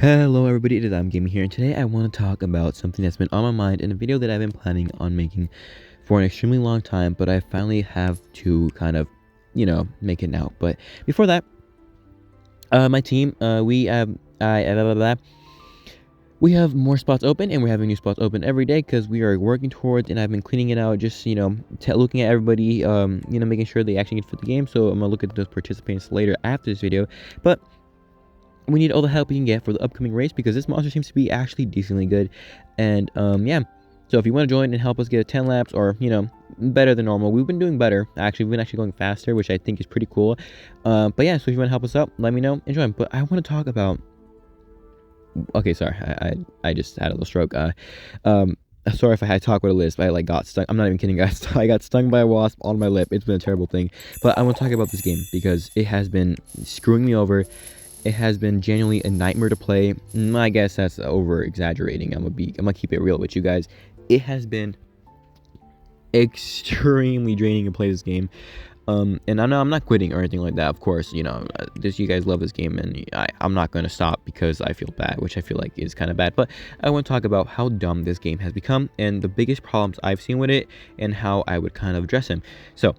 Hello everybody, it is IamGaming here, and today I want to talk about something that's been on my mind in a video that I've been planning on making for an extremely long time, but I finally have to kind of, make it now. But before that, my team, we have more spots open, and we're having new spots open every day because we are working towards, and I've been cleaning it out, just, looking at everybody, making sure they actually get fit the game. So I'm gonna look at those participants later after this video, but we need all the help we can get for the upcoming race because this monster seems to be actually decently good. And yeah, so if you want to join and help us get 10 laps or better than normal, we've been doing better actually. We've been actually going faster, which I think is pretty cool. But yeah, so if you want to help us out, let me know and join. But I want to talk about, okay, sorry, I just had a little stroke. Sorry if I had to talk with a lisp. I got stung. I'm not even kidding, guys. I got stung by a wasp on my lip. It's been a terrible thing. But I want to talk about this game because it has been screwing me over. It has been genuinely a nightmare to play. I guess that's over exaggerating. I'm gonna keep it real with you guys. It has been extremely draining to play this game. And I'm not quitting or anything like that. Of course, you guys love this game, and I'm not gonna stop because I feel bad, which I feel like is kind of bad. But I want to talk about how dumb this game has become and the biggest problems I've seen with it, and how I would kind of address them. So,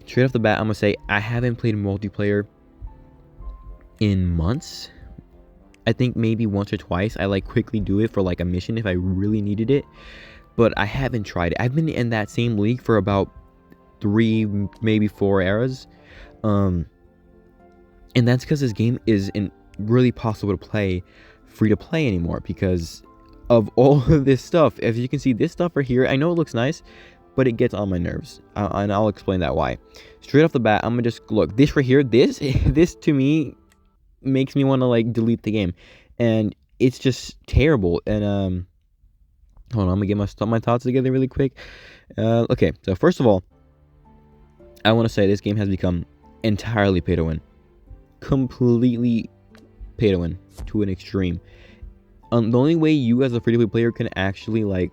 straight off the bat, I'm gonna say I haven't played multiplayer in months. I think maybe once or twice I quickly do it for a mission if I really needed it, but I haven't tried it. I've been in that same league for about 3, maybe 4 eras, and that's because this game isn't really possible to play free to play anymore because of all of this stuff. As you can see, this stuff right here, I know it looks nice, but it gets on my nerves, and I'll explain that why. Straight off the bat, I'm gonna just look this right here. This to me makes me want to delete the game, and it's just terrible. And hold on, I'm gonna get my thoughts together really quick. Okay, so first of all, I want to say this game has become entirely pay to win, completely pay to win to an extreme. The only way you as a free-to-play player can actually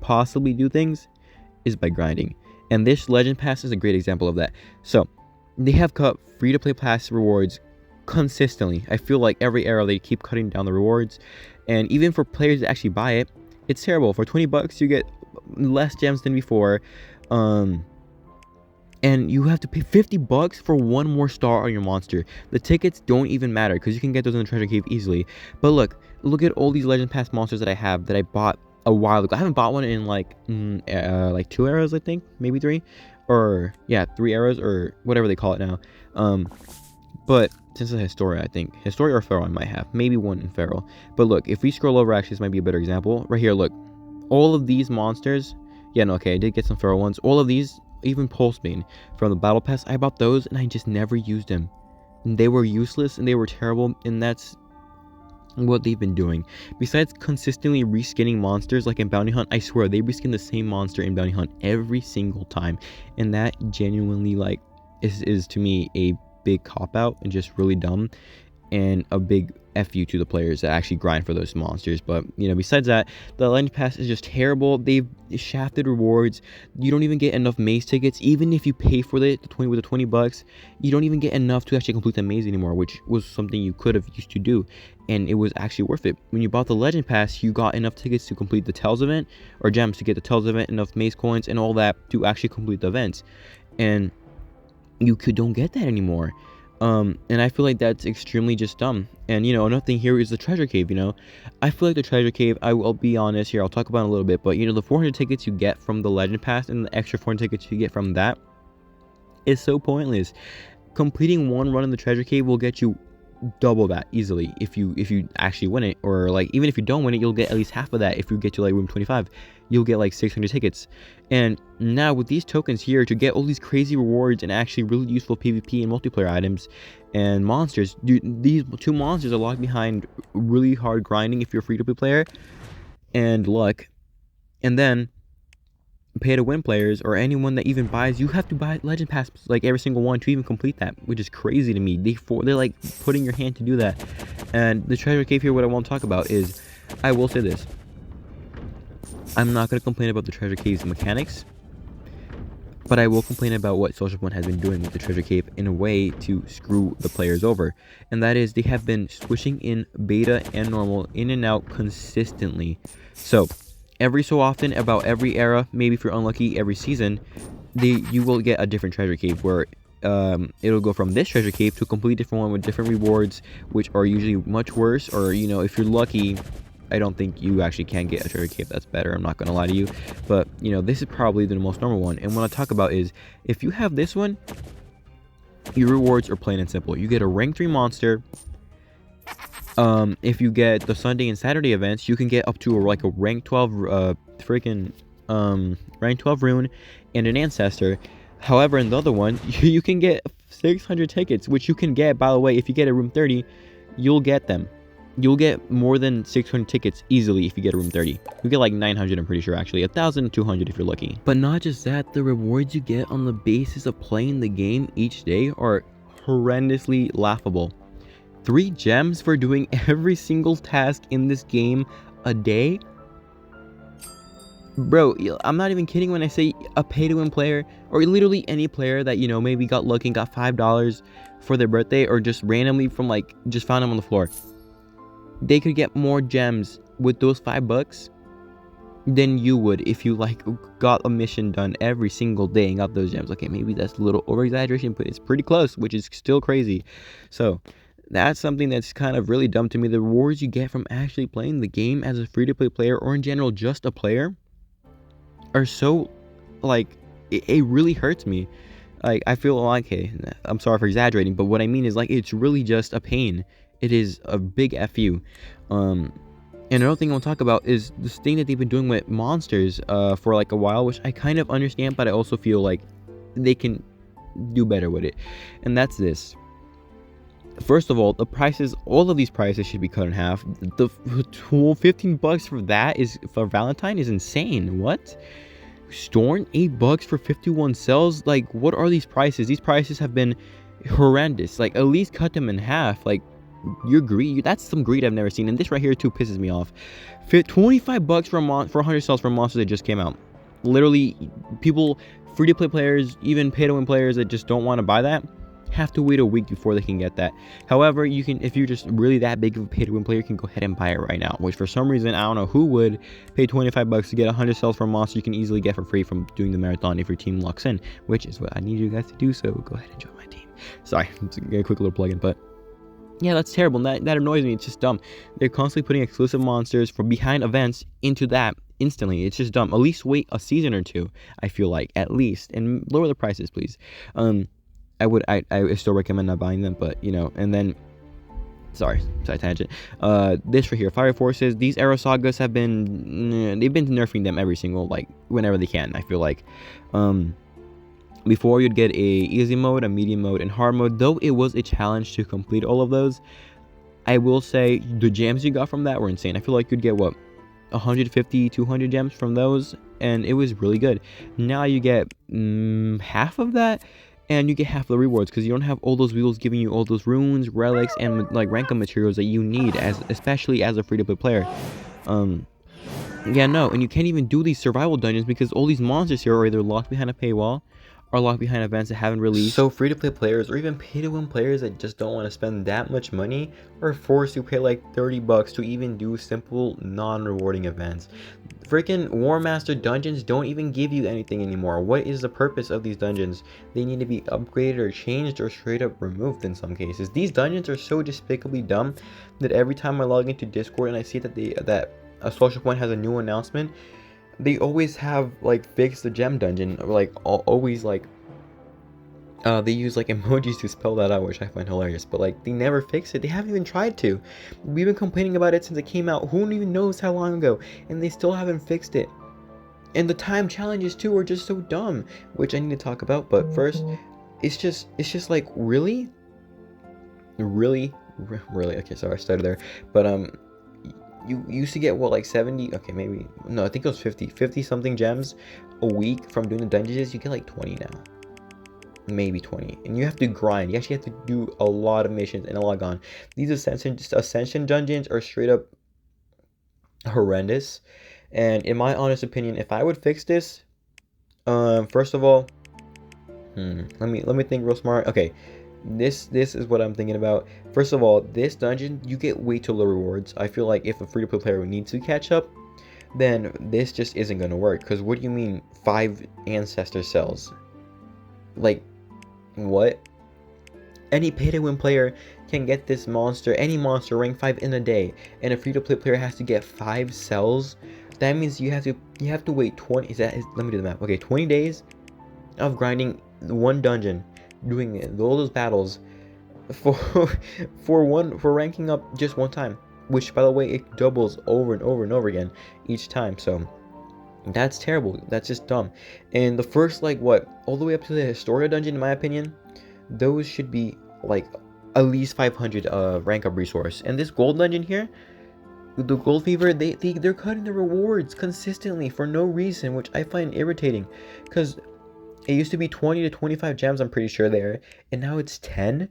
possibly do things is by grinding, and this legend pass is a great example of that. So they have cut free-to-play pass rewards consistently. I feel like every era they keep cutting down the rewards, and even for players that actually buy it, it's terrible. For 20 bucks you get less gems than before, and you have to pay 50 bucks for one more star on your monster. The tickets don't even matter because you can get those in the treasure cave easily. But look at all these legend pass monsters that I have that I bought a while ago. I haven't bought one in 2 eras, I think, maybe 3, or yeah, 3 eras or whatever they call it now. But since it's Historia, I think Historia or Feral I might have, maybe one in Feral. But look, if we scroll over, actually this might be a better example right here. Look, all of these monsters, okay, I did get some Feral ones. All of these, even Pulsebane from the battle pass, I bought those and I just never used them, and they were useless and they were terrible. And that's what they've been doing. Besides consistently reskinning monsters like in Bounty Hunt, I swear they reskin the same monster in Bounty Hunt every single time, and that genuinely is to me a big cop-out and just really dumb, and a big fu to the players that actually grind for those monsters. But besides that, the legend pass is just terrible. They've shafted rewards. You don't even get enough maze tickets. Even if you pay for it with the 20 bucks, you don't even get enough to actually complete the maze anymore, which was something you could have used to do, and it was actually worth it. When you bought the legend pass, you got enough tickets to complete the Tells event, or gems to get the Tells event, enough maze coins and all that to actually complete the events, and you don't get that anymore. And I feel like that's extremely just dumb. And another thing here is the treasure cave. I feel like the treasure cave, I'll be honest here, I'll talk about it in a little bit, but the 400 tickets you get from the legend pass and the extra 400 tickets you get from that is so pointless. Completing one run in the treasure cave will get you double that easily if you actually win it, or even if you don't win it, you'll get at least half of that. If you get to room 25, you'll get 600 tickets. And now with these tokens here, to get all these crazy rewards and actually really useful PvP and multiplayer items and monsters, these 2 monsters are locked behind really hard grinding if you're a free-to-play player and luck, and then pay to win players or anyone that even buys, you have to buy legend pass every single one to even complete that, which is crazy to me. They're putting your hand to do that. And the treasure cave here, what I want to talk about is, I will say this, I'm not going to complain about the treasure cave's mechanics. But I will complain about what Social Point has been doing with the treasure cave in a way to screw the players over. And that is, they have been switching in beta and normal in and out consistently. So every so often, about every era, maybe if you're unlucky every season, you will get a different treasure cave where it'll go from this treasure cave to a completely different one with different rewards, which are usually much worse. Or, you know, if you're lucky, I don't think you actually can get a treasure cave that's better. I'm not gonna lie to you, but you know, this is probably the most normal one. And what I talk about is, if you have this one, your rewards are plain and simple. You get a rank 3 monster. If you get the Sunday and Saturday events, you can get up to like a rank 12 rank 12 rune and an Ancestor. However, in the other one, you can get 600 tickets, which you can get, by the way, if you get a room 30, you'll get them. You'll get more than 600 tickets easily if you get a room 30. You get like 900, I'm pretty sure, actually. 1,200 if you're lucky. But not just that, the rewards you get on the basis of playing the game each day are horrendously laughable. 3 gems for doing every single task in this game a day? Bro, I'm not even kidding when I say a pay-to-win player, or literally any player that, you know, maybe got lucky and got $5 for their birthday, or just randomly from like, just found them on the floor. They could get more gems with those $5 than you would if you like got a mission done every single day and got those gems. Okay, maybe that's a little over exaggeration, but it's pretty close, which is still crazy. So that's something that's kind of really dumb to me. The rewards you get from actually playing the game as a free-to-play player, or in general just a player, are so like it really hurts me. Like, I feel like, hey, I'm sorry for exaggerating, but what I mean is, like, it's really just a pain. It is a big FU. And another thing I want to talk about is this thing that they've been doing with monsters for like a while, which I kind of understand, but I also feel like they can do better with it. And that's this. First of all, the prices, all of these prices should be cut in half. The $15 for that is for Valentine is insane. What? Storm $8 for 51 cells? Like, what are these prices? These prices have been horrendous. Like, at least cut them in half. Like, you're greedy. That's some greed I've never seen. And this right here too pisses me off. $25 for 100 cells for monsters that just came out. Literally, people, free-to-play players, even pay-to-win players that just don't want to buy that, have to wait a week before they can get that. However, you can, if you're just really that big of a pay-to-win player, you can go ahead and buy it right now. Which for some reason, I don't know who would pay $25 to get 100 cells for a monster you can easily get for free from doing the marathon if your team locks in, which is what I need you guys to do. So go ahead and join my team. Sorry, it's a quick little plug-in, but yeah, that's terrible. That annoys me. It's just dumb. They're constantly putting exclusive monsters from behind events into that instantly. It's just dumb. At least wait a season or two, I feel like, at least, and lower the prices, please. I still recommend not buying them, but you know. And then, sorry tangent. This right here, Fire Forces. These Arrow Sagas have been, they've been nerfing them every single, like, whenever they can, I feel like. Before, you'd get a easy mode, a medium mode, and hard mode. Though it was a challenge to complete all of those, I will say the gems you got from that were insane. I feel like you'd get, what, 150, 200 gems from those, and it was really good. Now you get half of that, and you get half the rewards, because you don't have all those wheels giving you all those runes, relics, and like rank up materials that you need, especially as a free-to-play player. Yeah, no, and you can't even do these survival dungeons because all these monsters here are either locked behind a paywall or locked behind events that haven't released. So free-to-play players, or even pay-to-win players that just don't want to spend that much money, are forced to pay like $30 to even do simple, non-rewarding events. Freaking War Master dungeons don't even give you anything anymore. What is the purpose of these dungeons? They need to be upgraded or changed or straight up removed in some cases. These dungeons are so despicably dumb that every time I log into Discord and I see that a Social Point has a new announcement, they always have like fix the gem dungeon, or like always like they use like emojis to spell that out, which I find hilarious, but like they never fix it. They haven't even tried to. We've been complaining about it since it came out, who even knows how long ago, and they still haven't fixed it. And the time challenges too are just so dumb, which I need to talk about. But first, it's just like really, okay, sorry, I started there, but you used to get what, like 70, okay, maybe, no, I think it was 50 something gems a week from doing the dungeons. You get like 20 now, maybe 20, and you have to grind. You actually have to do a lot of missions and log on. These ascension dungeons are straight up horrendous, and in my honest opinion, if I would fix this, first of all, Let me think real smart. Okay, this is what I'm thinking about. First of all, this dungeon, you get way too low rewards. I feel like if a free-to-play player needs to catch up, then this just isn't gonna work. Because what do you mean 5 ancestor cells? Like, what? Any pay-to-win player can get this monster, any monster rank 5 in a day, and a free-to-play player has to get 5 cells. That means you have to wait 20. Let me do the math. Okay, 20 days of grinding one dungeon, doing all those battles for for ranking up just one time. Which, by the way, it doubles over and over and over again each time. So that's terrible. That's just dumb. And the first, like, what, all the way up to the Historia dungeon, in my opinion, those should be like at least 500 rank up resource. And this gold dungeon here, the gold fever, they're cutting the rewards consistently for no reason, which I find irritating, because it used to be 20 to 25 gems, I'm pretty sure, there, and now it's 10,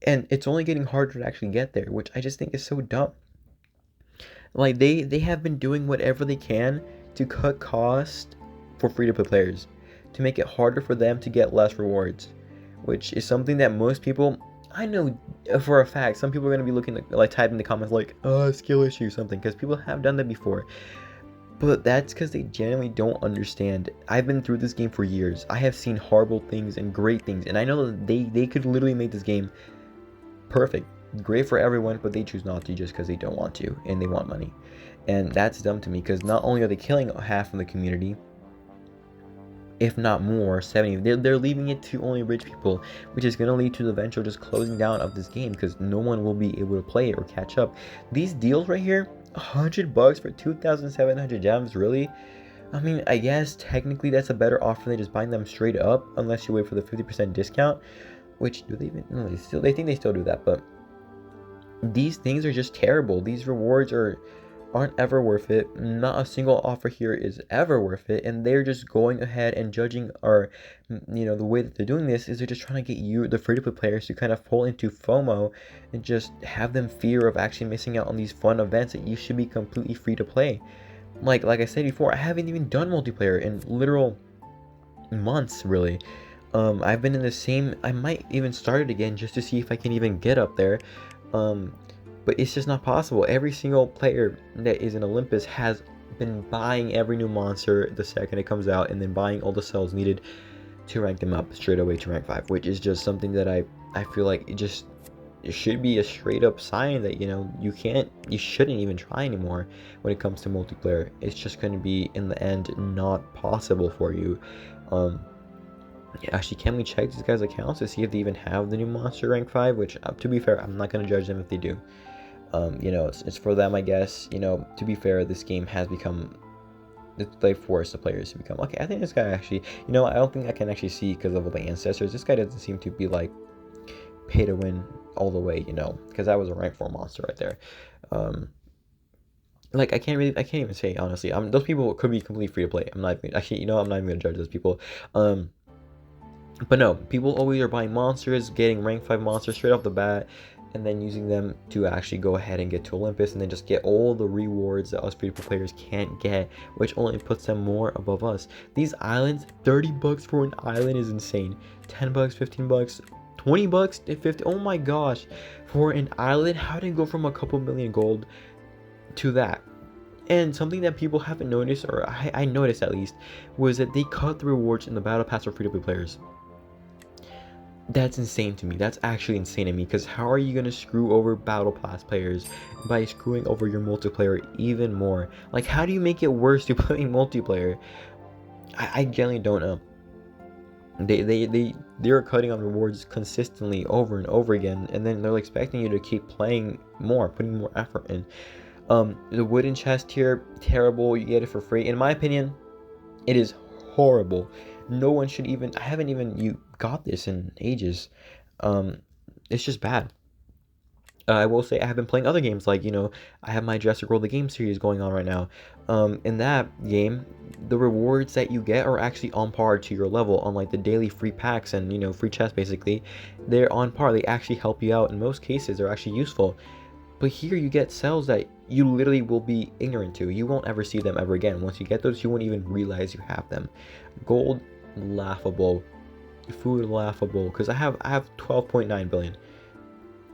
and it's only getting harder to actually get there, which I just think is so dumb. Like, they have been doing whatever they can to cut cost for free-to-play players, to make it harder for them to get less rewards, which is something that most people, I know for a fact, some people are going to be looking at, like, typing in the comments like, skill issue or something, because people have done that before. But that's because they genuinely don't understand. I've been through this game for years. I have seen horrible things and great things, and I know that they could literally make this game perfect, great for everyone, but they choose not to just because they don't want to, and they want money. And that's dumb to me, because not only are they killing half of the community, if not more, 70, they're leaving it to only rich people, which is going to lead to the eventual just closing down of this game, because no one will be able to play it or catch up. These deals right here, $100 for 2,700 gems, really? I mean, I guess technically that's a better offer than just buying them straight up, unless you wait for the 50% discount, which, do they even, no, they think they still do that, but these things are just terrible. These rewards aren't ever worth it. Not a single offer here is ever worth it, and they're just going ahead and judging, or, you know, the way that they're doing this is they're just trying to get you, the free-to-play players, to kind of fall into FOMO and just have them fear of actually missing out on these fun events that you should be completely free to play. Like I said before, I haven't even done multiplayer in literal months, really. I've been in the same, I might even start it again just to see if I can even get up there. But it's just not possible. Every single player that is in Olympus has been buying every new monster the second it comes out, and then buying all the cells needed to rank them up straight away to rank 5, which is just something that I feel like it should be a straight up sign that, you know, you shouldn't even try anymore when it comes to multiplayer. It's just going to be, in the end, not possible for you. Actually, can we check these guys' accounts to see if they even have the new monster rank 5? Which, to be fair, I'm not going to judge them if they do. You know, it's for them, I guess. You know, to be fair, this game has become, they force the players to become, okay, I think this guy actually, you know, I don't think I can actually see because of all the ancestors. This guy doesn't seem to be like pay to win all the way, you know, because that was a rank 4 monster right there. Like, I can't even say, honestly. Those people could be completely free to play. I'm not even, actually, you know, I'm not even gonna judge those people. But no, people always are buying monsters, getting rank 5 monsters straight off the bat, and then using them to actually go ahead and get to Olympus, and then just get all the rewards that us free-to-play players can't get, which only puts them more above us. These islands, $30 for an island is insane. $10, $15, $20, 50. Oh my gosh, for an island, how did it go from a couple million gold to that? And something that people haven't noticed, or I noticed at least, was that they cut the rewards in the battle pass for free-to-play players. That's insane to me. That's actually insane to me, because how are you going to screw over battle pass players by screwing over your multiplayer even more? Like, how do you make it worse to play multiplayer? I genuinely don't know. They're cutting on rewards consistently over and over again, and then they're expecting you to keep playing more, putting more effort in. The wooden chest here, terrible. You get it for free. In my opinion, it is horrible. No one should even, I haven't even got this in ages. It's just bad. I will say I have been playing other games, like, you know, I have my Jurassic World the Game series going on right now. In that game, the rewards that you get are actually on par to your level, unlike the daily free packs and, you know, free chests basically. They're on par. They actually help you out. In most cases, they're actually useful. But here you get cells that you literally will be ignorant to. You won't ever see them ever again. Once you get those, you won't even realize you have them. Gold, laughable. food laughable, because I have 12.9 billion,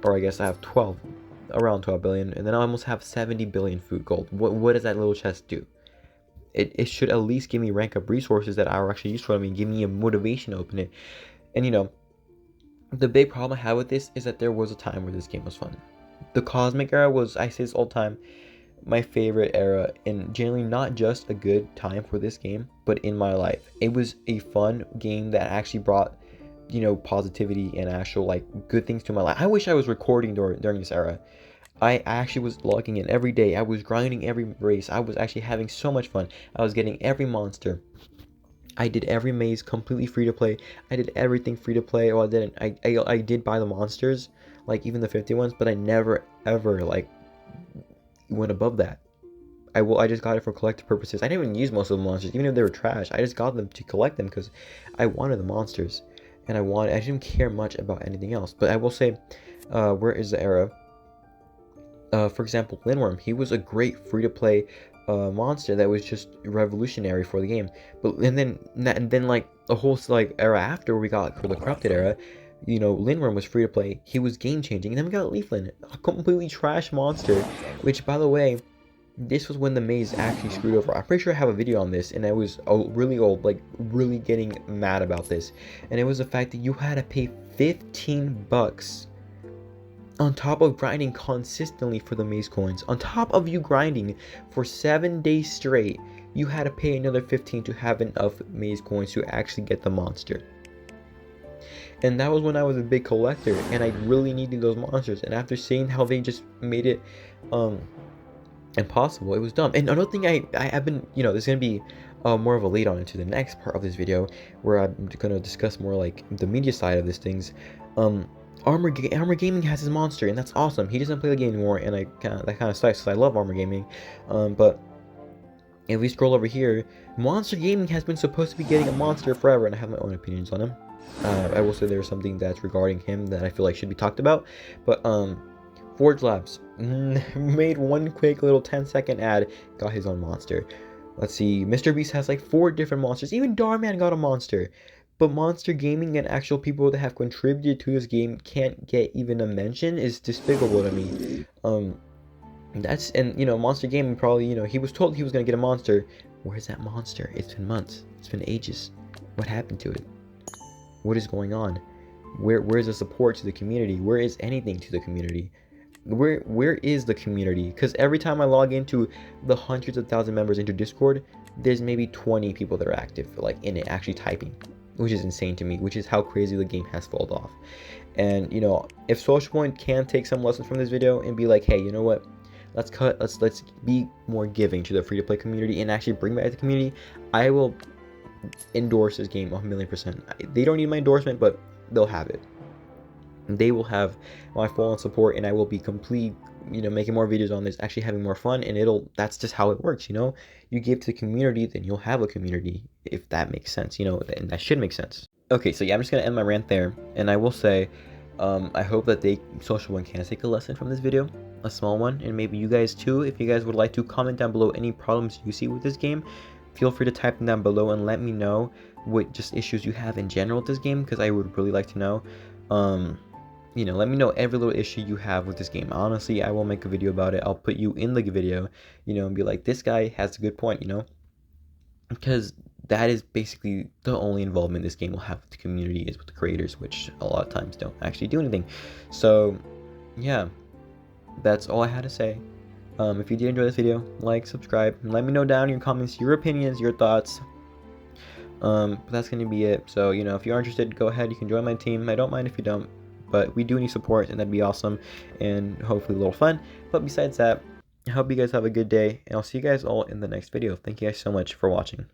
or I guess I have around 12 billion, and then I almost have 70 billion food gold. What does that little chest do? It should at least give me rank up resources that are actually useful to me, and give me a motivation to open it. And you know, the big problem I have with this is that there was a time where this game was fun. The Cosmic era was, I say this all the time, my favorite era, and generally not just a good time for this game, but in my life. It was a fun game that actually brought, you know, positivity and actual like good things to my life. I wish I was recording during this era. I actually was logging in every day. I was grinding every race. I was actually having so much fun. I was getting every monster. I did every maze completely free to play. I did everything free to play. Well, I didn't. I did buy the monsters, like even the 50 ones, but I never ever like went above that. I just got it for collector purposes. I didn't even use most of the monsters, even if they were trash. I just got them to collect them because I wanted the monsters, and I didn't care much about anything else. But I will say, where is the era? For example, Lindworm, he was a great free-to-play monster that was just revolutionary for the game. But and then like the whole like era after we got for the corrupted era, you know, Lindworm was free to play. He was game changing, and then we got Leaflin, a completely trash monster. Which, by the way, this was when the maze actually screwed over. I'm pretty sure I have a video on this, and I was really old, like really getting mad about this. And it was the fact that you had to pay 15 bucks on top of grinding consistently for the maze coins. On top of you grinding for 7 days straight, you had to pay another 15 to have enough maze coins to actually get the monster. And that was when I was a big collector, and I really needed those monsters. And after seeing how they just made it impossible, it was dumb. And another thing I've been, you know, there's gonna be more of a lead on into the next part of this video, where I'm gonna discuss more like the media side of these things. IamGaming has his monster, and that's awesome. He doesn't play the game anymore, and that kind of sucks because I love IamGaming. But if we scroll over here, Monster Gaming has been supposed to be getting a monster forever, and I have my own opinions on him. I will say there's something that's regarding him that I feel like should be talked about. But Forge Labs made one quick little 10-second ad, got his own monster. Let's see, Mr. Beast has like 4 different monsters. Even Darman got a monster. But Monster Gaming and actual people that have contributed to this game can't get even a mention is despicable to me. And you know, Monster Gaming probably, you know, he was told he was gonna get a monster. Where's that monster? It's been months. It's been ages. What happened to it? What is going on? Where's the support to the community? Where is anything to the community? Where is the community? Because every time I log into the hundreds of thousands of members into Discord, there's maybe 20 people that are active, like in it, actually typing, which is insane to me, which is how crazy the game has fallen off. And you know, if Social Point can take some lessons from this video and be like, hey, you know what, let's be more giving to the free-to-play community and actually bring back the community, I will endorse this game 1,000,000%. They don't need my endorsement, but they'll have it. They will have my full on support, and I will be complete, you know, making more videos on this, actually having more fun, and that's just how it works, you know. You give to the community, then you'll have a community, if that makes sense, you know, and that should make sense. Okay, so yeah, I'm just gonna end my rant there, and I will say, I hope that Social One can take a lesson from this video, a small one, and maybe you guys too. If you guys would like to comment down below any problems you see with this game, feel free to type them down below and let me know what just issues you have in general with this game, because I would really like to know. You know, let me know every little issue you have with this game. Honestly, I will make a video about it. I'll put you in the video, you know, and be like, this guy has a good point, you know, because that is basically the only involvement this game will have with the community, is with the creators, which a lot of times don't actually do anything. So yeah, that's all I had to say. If you did enjoy this video, like, subscribe, and let me know down in your comments your opinions, your thoughts. But that's gonna be it. So, you know, if you're interested, go ahead, you can join my team. I don't mind if you don't, but we do need support, and that'd be awesome, and hopefully a little fun. But besides that, I hope you guys have a good day, and I'll see you guys all in the next video. Thank you guys so much for watching.